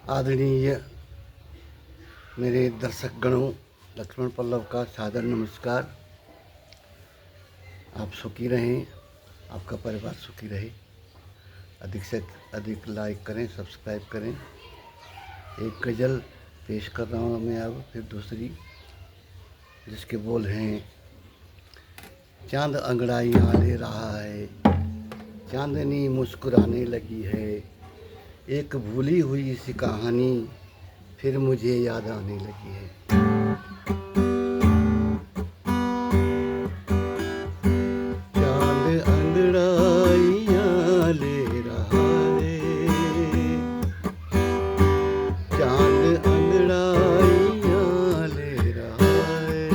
आदरणीय मेरे दर्शक गणों, लक्ष्मण पल्लव का सादर नमस्कार। आप सुखी रहें, आपका परिवार सुखी रहे। अधिक से अधिक लाइक करें, सब्सक्राइब करें। एक गज़ल पेश कर रहा हूँ मैं अब फिर दूसरी, जिसके बोल हैं। चांद अंगड़ाइयाँ ले रहा है, चांदनी मुस्कुराने लगी है। एक भूली हुई सी कहानी फिर मुझे याद आने लगी है। चांद अंगड़ाइयाँ ले रहा है, चांद अंगड़ाइयाँ ले रहा है।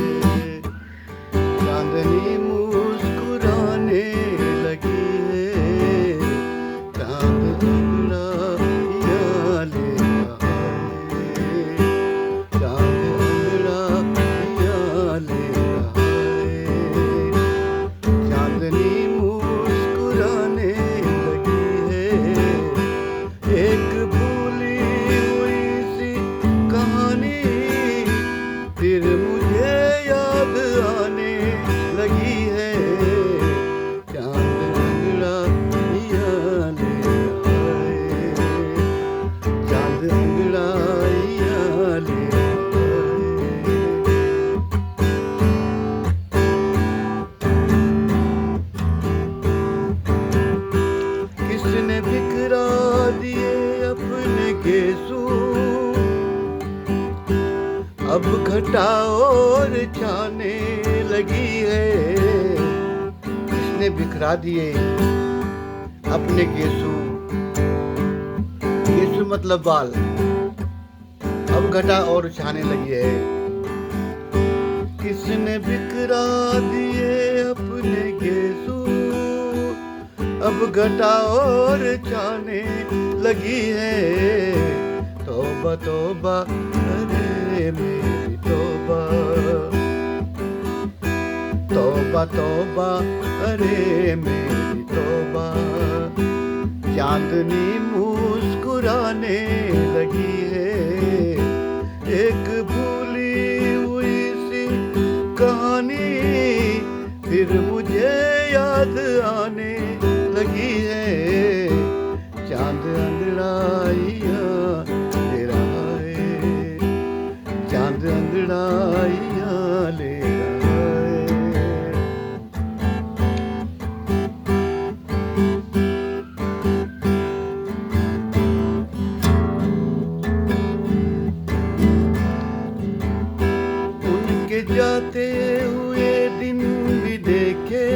चांदनी मुस्कुराने लगी है, चांद अंगड़ाइयाँ ले रहा है, चांद अंगड़ाइयाँ ले रहा है। चांदनी मुस्कुराने लगी है, एक भूली हुई सी कहानी फिर मुझे याद आने लगी है। चांद अंगड़ाइयाँ ले रहा है, चांद अंगड़ाइयाँ ले रहा है। किसने बिखरा दिए अपने गेसू, अब घटा और छाने लगी है। किसने बिखरा दिए अपने गेसू, गेसू मतलब बाल, अब घटा और छाने लगी है। किसने बिखरा दिए अपने गेसू, अब घटा और छाने लगी है। तौबा तौबा अरे मेरी तौबा, तौबा तौबा अरे मेरी तौबा। चांदनी मुस्कुराने लगी है, एक भूली हुई सी कहानी फिर मुझे याद आने लगी है। चांद अंगड़ाइयाँ ले रहा है, चांद अंगड़ाइयाँ ले रहा है। उनके जाते हुए दिन भी देखे,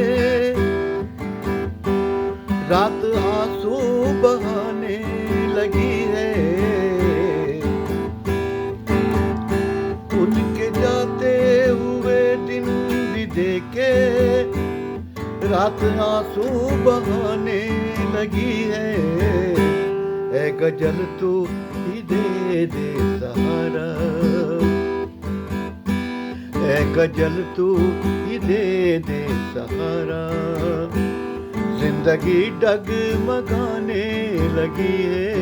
रात आंसू बहाने लगी है। उनके जाते हुए दिन भी देखे, रात आंसू बहाने लगी है। ऐ गजल तू ही दे दे सहारा, ऐ गजल तू ही दे दे सहारा। जिंदगी डगमगाने लगी है,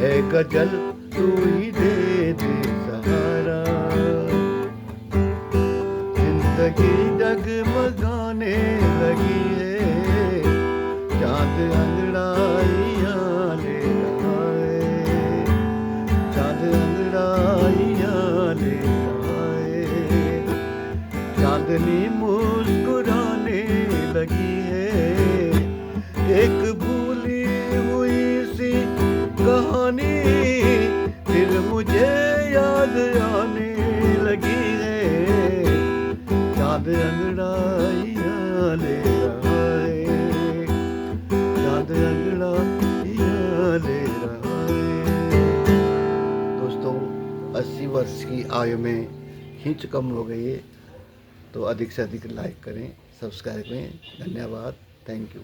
ऐ गजल तू ही दे दे सहारा। जिंदगी डगमगाने लगी है, चांद अंगड़ाइयाँ ले रहा है, चांद अंगड़ाइयाँ ले रहा है। चांदनी मुस्कुराने लगी है, एक भूली हुई सी कहानी फिर मुझे याद आने लगी है। चांद अंगड़ाइयाँ ले रहा है, चांद अंगड़ाइयाँ ले रहा है। दोस्तों, 80 वर्ष की आयु में खींच कम हो गई है, तो अधिक से अधिक लाइक करें, सब्सक्राइब करें। धन्यवाद, थैंक यू।